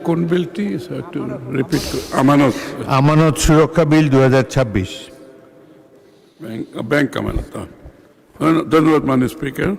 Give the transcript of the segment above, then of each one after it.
কোন বিলটি একটু রিপিট আমানত আমানত সুরক্ষা বিল 2026। ব্যাংক আমানত। ধন্যবাদ মাননীয় স্পিকার।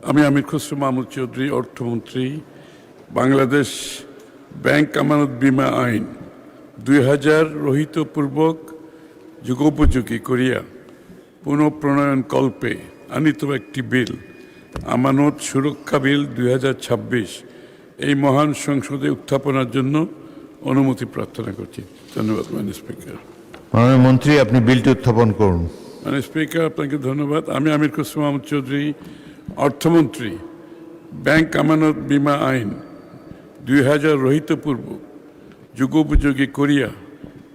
আমি আমির খসরু মাহমুদ চৌধুরী, অর্থমন্ত্রী। বাংলাদেশ ব্যাংক আমানত বীমা আইন 2000 রহিতপূর্বক যুগোপযোগী করিয়া পুনঃপ্রণয়ন কল্পে আনিত একটি বিল আমানত সুরক্ষা বিল 2026 এই মহান সংসদে উত্থাপনের জন্য অনুমতি প্রার্থনা করছি। ধন্যবাদ মাননীয় স্পিকার। মাননীয় মন্ত্রী, আপনি বিলটি উত্থাপন করুন। মাননীয় স্পিকার, আপনাকে ধন্যবাদ। আমি আমির খসরু মাহমুদ চৌধুরী, অর্থমন্ত্রী। ব্যাংক আমানত বীমা আইন 2000 রহিতপূর্বক যুগোপযোগী করিয়া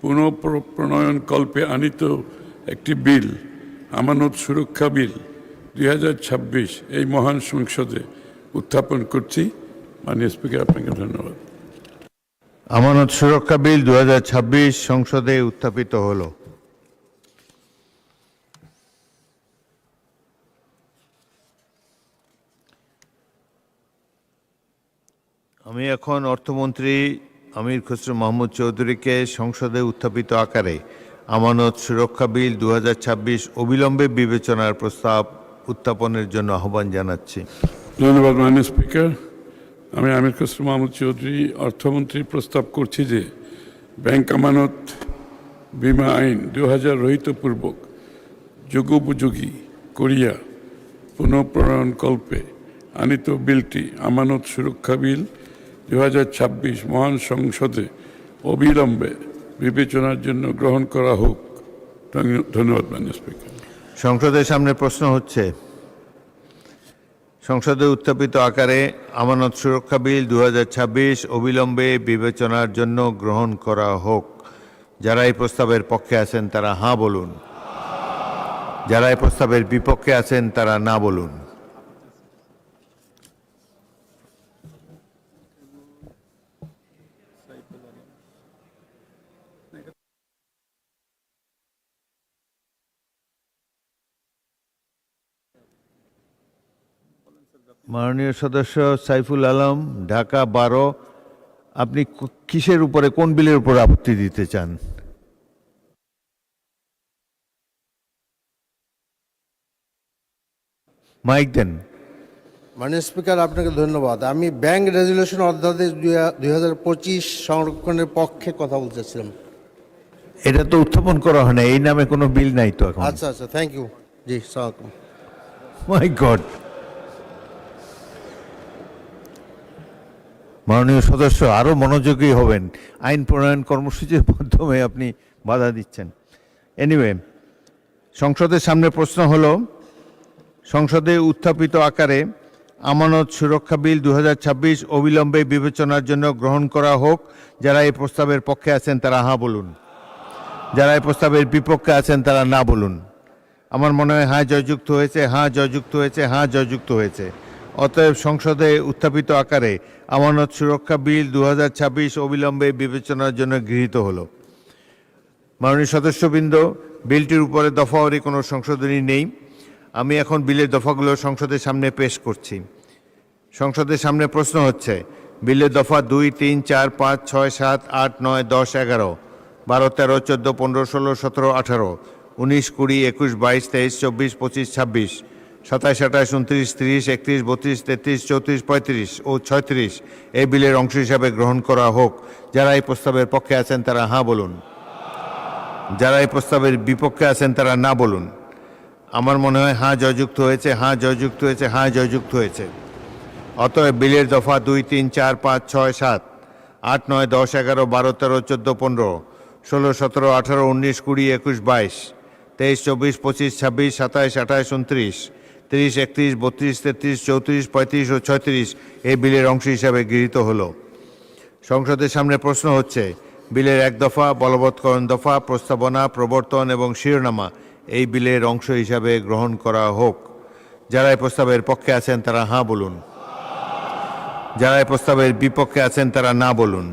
পুনঃপ্রণয়ন কল্পে আনিত একটি বিল আমানত সুরক্ষা বিল 2026 এই মহান সংসদে উত্থাপন করছি। মাননীয় স্পিকার, আপনাকে ধন্যবাদ। আমানত সুরক্ষা বিল 2026 সংসদে উত্থাপিত হলো। আমি এখন অর্থমন্ত্রী আমির খসরু মাহমুদ চৌধুরীকে সংসদে উত্থাপিত আকারে আমানত সুরক্ষা বিল 2026 অবিলম্বে বিবেচনার প্রস্তাব উত্থাপনের জন্য আহ্বান জানাচ্ছি। ধন্যবাদ মাননীয় স্পিকার। আমি আমির খসরু মাহমুদ চৌধুরী, অর্থমন্ত্রী, প্রস্তাব করছি যে ব্যাংক আমানত বীমা আইন 2000 রহিতপূর্বক যুগোপযোগী করিয়া পুনঃপ্রণয়ন কল্পে আনিত বিলটি আমানত সুরক্ষা বিল 2026 মহান সংসদে অবিলম্বে বিবেচনার জন্য গ্রহণ করা হোক। ধন্যবাদ মাননীয় স্পিকার। সংসদের সামনে প্রশ্ন হচ্ছে, সংসদে উত্থাপিত আকারে আমানত সুরক্ষা বিল 2026 অবিলম্বে বিবেচনার জন্য গ্রহণ করা হোক। যারা এই প্রস্তাবের পক্ষে আছেন তারা হাঁ বলুন। যারা এই প্রস্তাবের বিপক্ষে আছেন তারা না বলুন। মাননীয় সদস্য সাইফুল আলম, ঢাকা 12, আপনি কিসের উপরে, কোন বিলের উপর আপত্তি দিতে চান? মাইক দেন। মাননীয় স্পিকার, আপনাকে ধন্যবাদ। আমি ব্যাংক রেজুলেশন অধ্যাদেশ 2025 সংরক্ষণের পক্ষে কথা বলতেছিলাম। এটা তো উত্থাপন করা হয় না, এই নামে কোনো বিল নাই তো এখন। আচ্ছা আচ্ছা, থ্যাংক ইউ। জি, স্বাগতম। My God. মাননীয় সদস্য আরও মনোযোগী হবেন। আইন প্রণয়ন কর্মসূচির মাধ্যমে আপনি বাধা দিচ্ছেন। এনিওয়ে, সংসদের সামনে প্রশ্ন হলো, সংসদে উত্থাপিত আকারে আমানত সুরক্ষা বিল 2026 অবিলম্বে বিবেচনার জন্য গ্রহণ করা হোক। যারা এই প্রস্তাবের পক্ষে আছেন তারা হাঁ বলুন। যারা এই প্রস্তাবের বিপক্ষে আছেন তারা না বলুন। আমার মনে হয় হাঁ জয়যুক্ত হয়েছে, হাঁ জয়যুক্ত হয়েছে, হাঁ জয়যুক্ত হয়েছে। অতএব সংসদে উত্থাপিত আকারে আমানত সুরক্ষা বিল 2026 অবিলম্বে বিবেচনার জন্য গৃহীত হলো। মাননীয় সদস্যবৃন্দ, বিলটির উপরে দফাওয়ারি কোনো সংশোধনী নেই। আমি এখন বিলের দফাগুলো সংসদের সামনে পেশ করছি। সংসদের সামনে প্রশ্ন হচ্ছে, বিলের দফা 2, 3, 4, 5, 6, 7, 8, 9, 10, 11, 12, 13, 14, 15, 16, 17, 18, 19, 20, 21, 22, 23, 24, 25, 26, 27, 28, 29, 30, 31, 32, 33, 34, 35 ও 36 এই বিলের অংশ হিসাবে গ্রহণ করা হোক। যারা এই প্রস্তাবের পক্ষে আছেন তারা হাঁ বলুন। যারা এই প্রস্তাবের বিপক্ষে আছেন তারা না বলুন। আমার মনে হয় হাঁ জয়যুক্ত হয়েছে, হাঁ জয়যুক্ত হয়েছে, হাঁ জয়যুক্ত হয়েছে। অতএব বিলের দফা 2, 3, 4, 5, 6, 7, 8, 9, 10, 11, 12, 13, 14, 15, 16, 17, 18, 19, 20, 21, 22, 23, 24, 25, 26, 27, 28, 29, 30, 31, 32, 33, 34, 35 ও 36 এই বিলের অংশ হিসাবে গৃহীত হলো। সংসদের সামনে প্রশ্ন হচ্ছে, বিলের 1 দফা, বলবৎকরণ দফা, প্রস্তাবনা, প্রবর্তন এবং শিরোনামা এই বিলের অংশ হিসাবে গ্রহণ করা হোক। যারা এই প্রস্তাবের পক্ষে আছেন তারা হাঁ বলুন। যারা এই প্রস্তাবের বিপক্ষে আছেন তারা না বলুন।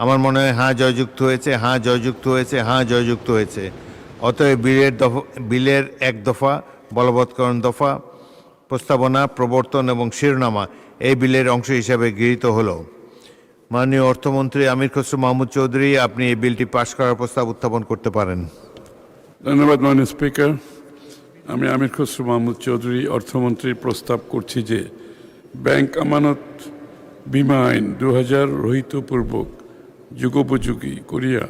আমার মনে হয় হাঁ জয়যুক্ত হয়েছে, হাঁ জয়যুক্ত হয়েছে, হাঁ জয়যুক্ত হয়েছে। অতএব বিলের 1 দফা, বলবৎকরণ দফা, প্রস্তাবনা, প্রবর্তন এবং শিরোনামা এই বিলের অংশ হিসাবে গৃহীত হলো। মাননীয় অর্থমন্ত্রী আমির খসরু মাহমুদ চৌধুরী, আপনি এই বিলটি পাশ করার প্রস্তাব উত্থাপন করতে পারেন। ধন্যবাদ মাননীয় স্পিকার। আমি আমির খসরু মাহমুদ চৌধুরী অর্থমন্ত্রী প্রস্তাব করছি যে ব্যাংক আমানত বীমা আইন 2000 রহিতপূর্বক যুগোপযোগী করিয়া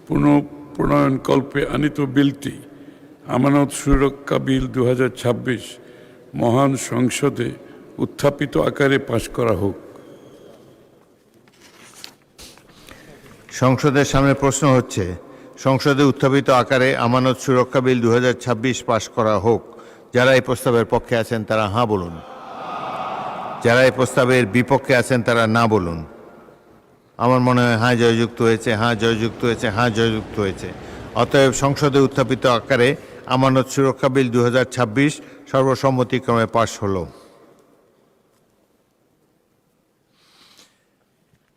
পুনঃপ্রণয়নকল্পে আনিত বিলটি আমানত সুরক্ষা বিল 2026 মহান সংসদে উত্থাপিত আকারে পাশ করা হোক। সংসদের সামনে প্রশ্ন হচ্ছে, সংসদে উত্থাপিত আকারে আমানত সুরক্ষা বিল 2026 পাশ করা হোক। যারা এই প্রস্তাবের পক্ষে আছেন তারা হাঁ বলুন। যারা এই প্রস্তাবের বিপক্ষে আছেন তারা না বলুন। আমার মনে হয় হাঁ জয়যুক্ত হয়েছে, হাঁ জয়যুক্ত হয়েছে, হাঁ জয়যুক্ত হয়েছে। অতএব সংসদে উত্থাপিত আকারে আমানত সুরক্ষা বিল 2026 সর্বসম্মতিক্রমে পাশ হলো।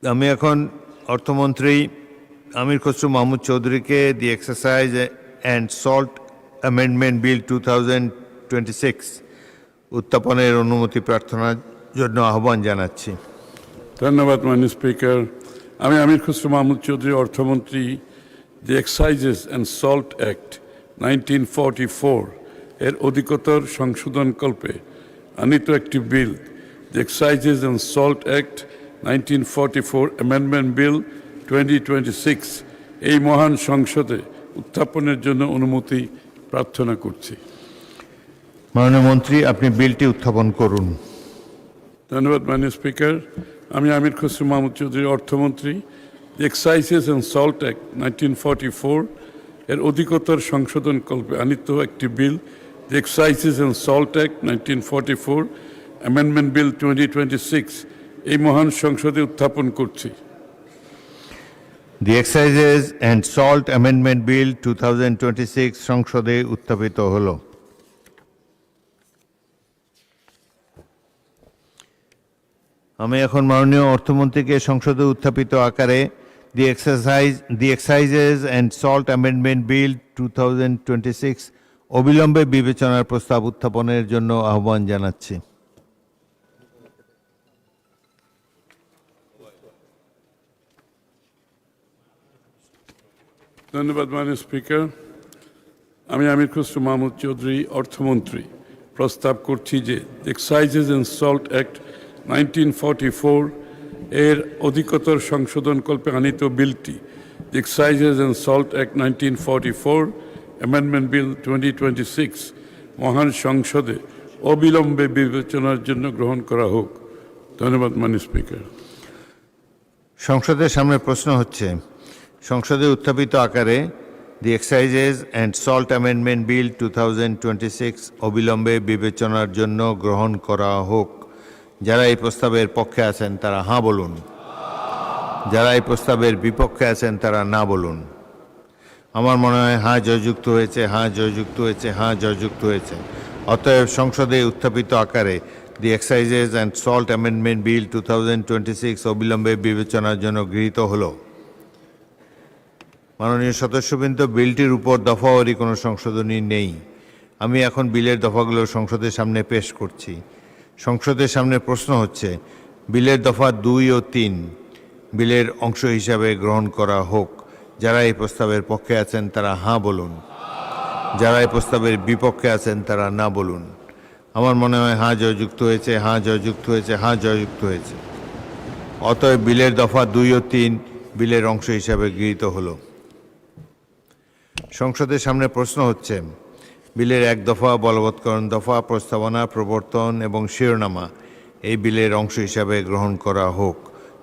আমি এখন অর্থমন্ত্রী আমির খসরু মাহমুদ চৌধুরীকে the exercise and salt amendment bill 2026 উত্থাপনের অনুমতি প্রার্থনার জন্য আহ্বান জানাচ্ছি। ধন্যবাদ মাননীয় স্পিকার। আমি আমির খসরু মাহমুদ চৌধুরী অর্থমন্ত্রী the excises and salt act 1944 এর অধিকতর সংশোধনকল্পে আনিত একটি bill, the excises and salt act 1944 amendment bill 2026 এই মহান সংসদে উত্থাপনের জন্য অনুমতি প্রার্থনা করছি। মাননীয় মন্ত্রী, আপনি বিলটি উত্থাপন করুন। ধন্যবাদ মাননীয় স্পিকার। আমি আমির খসরু মাহমুদ চৌধুরী অর্থমন্ত্রী the excises and salt act 1944 এর অধিকতর সংশোধনকল্পে আনিত একটি bill, the excises and salt act 1944 amendment bill 2026 এই মহান সংসদে উত্থাপন করছি। The excises and salt amendment bill 2026 সংসদে উত্থাপিত হলো। আমি এখন মাননীয় অর্থমন্ত্রীকে সংসদে উত্থাপিত আকারে দি excises and salt amendment bill 2026 অবিলম্বে বিবেচনার প্রস্তাব উত্থাপনের জন্য আহ্বান জানাচ্ছি। ধন্যবাদ মাননীয় স্পিকার। আমি আমির খসরু মাহমুদ চৌধুরী অর্থমন্ত্রী প্রস্তাব করছি যে এক্সাইজেস অ্যান্ড সল্ট অ্যাক্ট 1944 এর অধিকতর সংশোধনকল্পে আনিত বিলটি, the excises and salt act 1944 amendment bill 2026 মহান সংসদে অবিলম্বে বিবেচনার জন্য গ্রহণ করা হোক। ধন্যবাদ মাননীয় স্পিকার। সংসদের সামনে প্রশ্ন হচ্ছে, সংসদে উত্থাপিত আকারে দি excises and salt amendment bill 2026 অবিলম্বে বিবেচনার জন্য গ্রহণ করা হোক। যারা এই প্রস্তাবের পক্ষে আছেন তারা হাঁ বলুন। যারা এই প্রস্তাবের বিপক্ষে আছেন তারা না বলুন। আমার মনে হয় হাঁ জয়যুক্ত হয়েছে, হাঁ জয়যুক্ত হয়েছে, হাঁ জয়যুক্ত হয়েছে। অতএব সংসদে উত্থাপিত আকারে দি excises and salt amendment bill 2026 অবিলম্বে বিবেচনার জন্য গৃহীত হলো। মাননীয় সদস্যবৃন্দ, বিলটির উপর দফাওয়ারি কোনো সংশোধনী নেই। আমি এখন বিলের দফাগুলো সংসদের সামনে পেশ করছি। সংসদের সামনে প্রশ্ন হচ্ছে, বিলের দফা 2 ও 3 বিলের অংশ হিসাবে গ্রহণ করা হোক। যারা এই প্রস্তাবের পক্ষে আছেন তারা হাঁ বলুন। যারা এই প্রস্তাবের বিপক্ষে আছেন তারা না বলুন। আমার মনে হয় হাঁ জয়যুক্ত হয়েছে, হাঁ জয়যুক্ত হয়েছে, হাঁ জয়যুক্ত হয়েছে। অতএব বিলের দফা 2 ও 3 বিলের অংশ হিসাবে গৃহীত হলো। সংসদের সামনে প্রশ্ন হচ্ছে, বিলের 1 দফা, বলবৎকরণ দফা, প্রস্তাবনা, প্রবর্তন এবং শিরোনামা এই বিলের অংশ হিসাবে গ্রহণ করা হোক।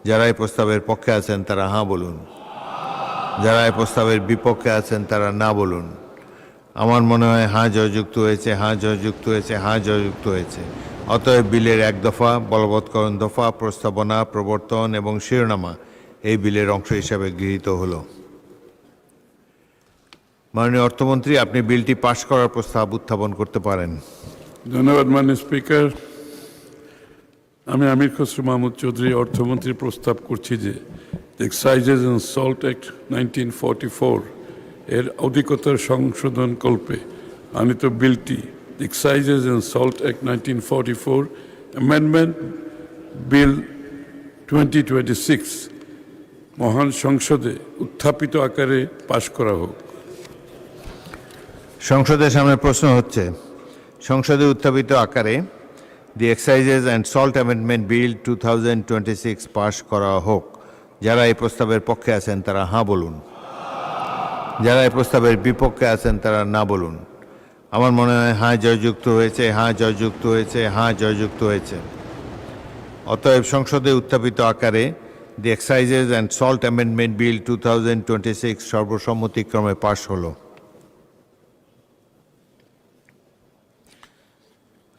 যারা এই প্রস্তাবের পক্ষে আছেন তারা হাঁ বলুন। যারা এই প্রস্তাবের বিপক্ষে আছেন তারা না বলুন। আমার মনে হয় হাঁ জয়যুক্ত হয়েছে, হাঁ জয়যুক্ত হয়েছে, হাঁ জয়যুক্ত হয়েছে। অতএব বিলের 1 দফা, বলবৎকরণ দফা, প্রস্তাবনা, প্রবর্তন এবং শিরোনামা এই বিলের অংশ হিসাবে গৃহীত হলো। মাননীয় অর্থমন্ত্রী, আপনি বিলটি পাশ করার প্রস্তাব উত্থাপন করতে পারেন। ধন্যবাদ মাননীয় স্পিকার। আমি আমির খসরু মাহমুদ চৌধুরী অর্থমন্ত্রী প্রস্তাব করছি যে এক্সাইজেস অ্যান্ড সল্ট অ্যাক্ট 1944 এর অধিকতর সংশোধনকল্পে আনিত বিলটি, excises and salt act 1944 amendment bill 2026 মহান সংসদে উত্থাপিত আকারে পাশ করা হোক। সংসদের সামনে প্রশ্ন হচ্ছে সংসদে উত্থাপিত আকারে দি excises and salt amendment bill 2026 পাশ করা হোক। যারা এই প্রস্তাবের পক্ষে আছেন তারা হাঁ বলুন, যারা এই প্রস্তাবের বিপক্ষে আছেন তারা না বলুন। আমার মনে হয় হাঁ জয়যুক্ত হয়েছে, হাঁ জয়যুক্ত হয়েছে, হাঁ জয়যুক্ত হয়েছে। অতএব সংসদে উত্থাপিত আকারে দি excises and salt amendment bill 2026 সর্বসম্মতিক্রমে পাশ হলো।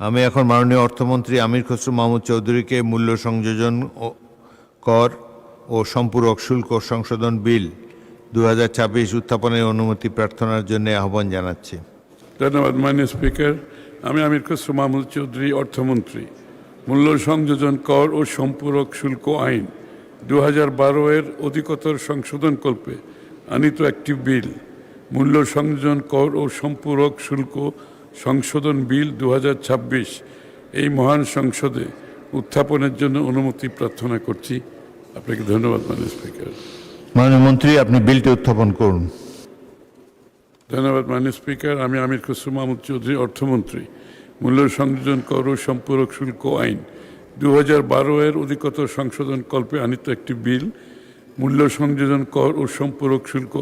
আমি এখন মাননীয় অর্থমন্ত্রী আমির খসরু মাহমুদ চৌধুরীকে মূল্য সংযোজন কর ও সম্পূরক শুল্ক সংশোধন বিল 2026 উত্থাপনের অনুমতি প্রার্থনার জন্য আহ্বান জানাচ্ছি। ধন্যবাদ মাননীয় স্পিকার। আমি আমির খসরু মাহমুদ চৌধুরী অর্থমন্ত্রী মূল্য সংযোজন কর ও সম্পূরক শুল্ক আইন 2012 এর অধিকতর সংশোধন কল্পে আনিত একটি বিল মূল্য সংযোজন কর ও সম্পূরক শুল্ক সংশোধন বিল 2026 এই মহান সংসদে উত্থাপনের জন্য অনুমতি প্রার্থনা করছি। আপনাকে ধন্যবাদ মাননীয় স্পিকার। মাননীয় মন্ত্রী, আপনি বিলটি উত্থাপন করুন। ধন্যবাদ মাননীয় স্পিকার। আমি আমির খসরু মাহমুদ চৌধুরী অর্থমন্ত্রী মূল্য সংযোজন কর ও সম্পূরক শুল্ক আইন 2012 এর অধিকতর সংশোধন কল্পে আনিত একটি বিল মূল্য সংযোজন কর ও সম্পূরক শুল্ক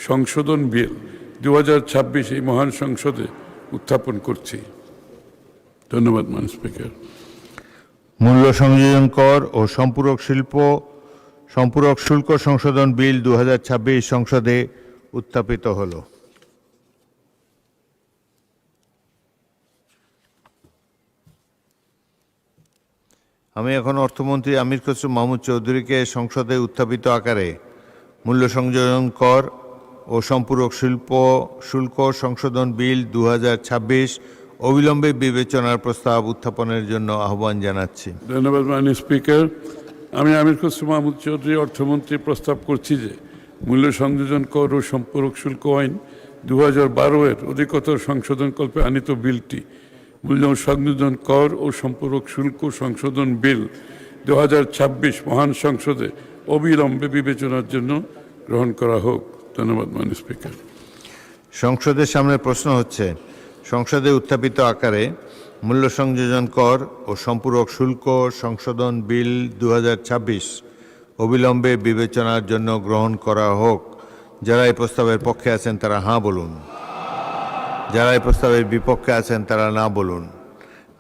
সংশোধন বিল 2026 এই মহান সংসদে উত্থাপন করছি। ধন্যবাদ মাননীয় স্পিকার। মূল্য সংযোজন কর ও সম্পূরক শুল্ক সংশোধন বিল 2026 সংসদে উত্থাপিত হলো। আমি এখন অর্থমন্ত্রী আমির খসরু মাহমুদ চৌধুরীকে সংসদে উত্থাপিত আকারে মূল্য সংযোজন কর ও সম্পূরক শুল্ক সংশোধন বিল 2026 অবিলম্বে বিবেচনার প্রস্তাব উত্থাপনের জন্য আহ্বান জানাচ্ছি। ধন্যবাদ মাননীয় স্পিকার। আমি আমির খসরু মাহমুদ চৌধুরী অর্থমন্ত্রী প্রস্তাব করছি যে মূল্য সংযোজন কর ও সম্পূরক শুল্ক আইন 2012 এর অধিকতর সংশোধন কল্পে আনিত বিলটি মূল্য সংযোজন কর ও সম্পূরক শুল্ক সংশোধন বিল 2026 মহান সংসদে অবিলম্বে বিবেচনার জন্য গ্রহণ করা হোক। ধন্যবাদ মাননীয় স্পিকার। সংসদের সামনে প্রশ্ন হচ্ছে সংসদে উত্থাপিত আকারে মূল্য সংযোজন কর ও সম্পূরক শুল্ক সংশোধন বিল 2026 অবিলম্বে বিবেচনার জন্য গ্রহণ করা হোক। যারা এই প্রস্তাবের পক্ষে আছেন তারা হাঁ বলুন, যারা এই প্রস্তাবের বিপক্ষে আছেন তারা না বলুন।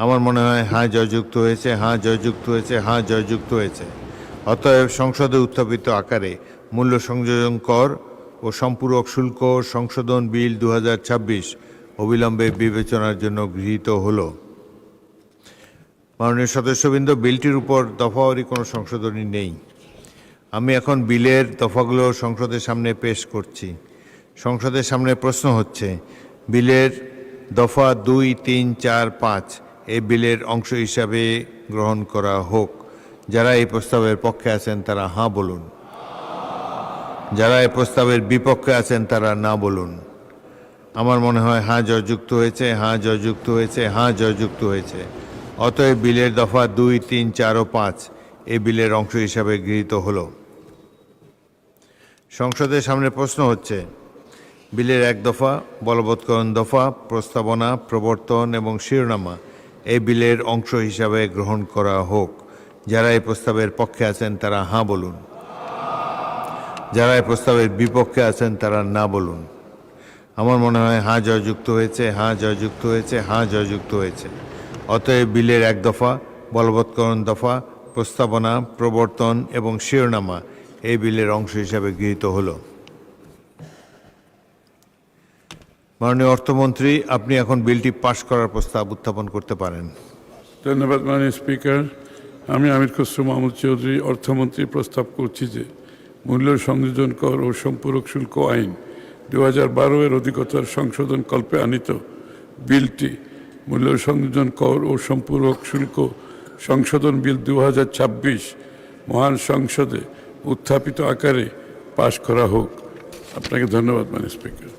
আমার মনে হয় হাঁ জয়যুক্ত হয়েছে, হাঁ জয়যুক্ত হয়েছে, হাঁ জয়যুক্ত হয়েছে। অতএব সংসদে উত্থাপিত আকারে মূল্য সংযোজন কর ও সম্পূরক শুল্ক সংশোধন বিল 2026 অবিলম্বে বিবেচনার জন্য গৃহীত হলো। মাননীয় সদস্যবৃন্দ, বিলটির উপর দফাওয়ারি কোনো সংশোধনী নেই। আমি এখন বিলের দফাগুলো সংসদের সামনে পেশ করছি। সংসদের সামনে প্রশ্ন হচ্ছে বিলের দফা 2, 3, 4, 5 এই বিলের অংশ হিসাবে গ্রহণ করা হোক। যারা এই প্রস্তাবের পক্ষে আছেন তারা হাঁ বলুন, যারা এই প্রস্তাবের বিপক্ষে আছেন তারা না বলুন। আমার মনে হয় হাঁ জয়যুক্ত হয়েছে, হাঁ জয়যুক্ত হয়েছে, হাঁ জয়যুক্ত হয়েছে। অতএব বিলের দফা 2, 3, 4 ও 5 এই বিলের অংশ হিসাবে গৃহীত হলো। সংসদের সামনে প্রশ্ন হচ্ছে বিলের 1 দফা, বলবৎকরণ দফা, প্রস্তাবনা, প্রবর্তন এবং শিরোনামা এই বিলের অংশ হিসাবে গ্রহণ করা হোক। যারা এই প্রস্তাবের পক্ষে আছেন তারা হাঁ বলুন, যারা এই প্রস্তাবের বিপক্ষে আছেন তারা না বলুন। আমার মনে হয় হাঁ জয়যুক্ত হয়েছে, হাঁ জয়যুক্ত হয়েছে, হাঁ জয়যুক্ত হয়েছে। অতএব বিলের 1 দফা, বলবৎকরণ দফা, প্রস্তাবনা, প্রবর্তন এবং শিরোনামা এই বিলের অংশ হিসাবে গৃহীত হলো। মাননীয় অর্থমন্ত্রী, আপনি এখন বিলটি পাশ করার প্রস্তাব উত্থাপন করতে পারেন। ধন্যবাদ মাননীয় স্পিকার। আমি আমির খসরু মাহমুদ চৌধুরী অর্থমন্ত্রী প্রস্তাব করছি যে মূল্য সংযোজন কর ও সম্পূরক শুল্ক আইন 2012 এর অধিকতর সংশোধন কল্পে আনিত বিলটি মূল্য সংযোজন কর ও সম্পূরক শুল্ক সংশোধন বিল 2026 মহান সংসদে উত্থাপিত আকারে পাশ করা হোক। আপনাকে ধন্যবাদ মাননীয় স্পিকার।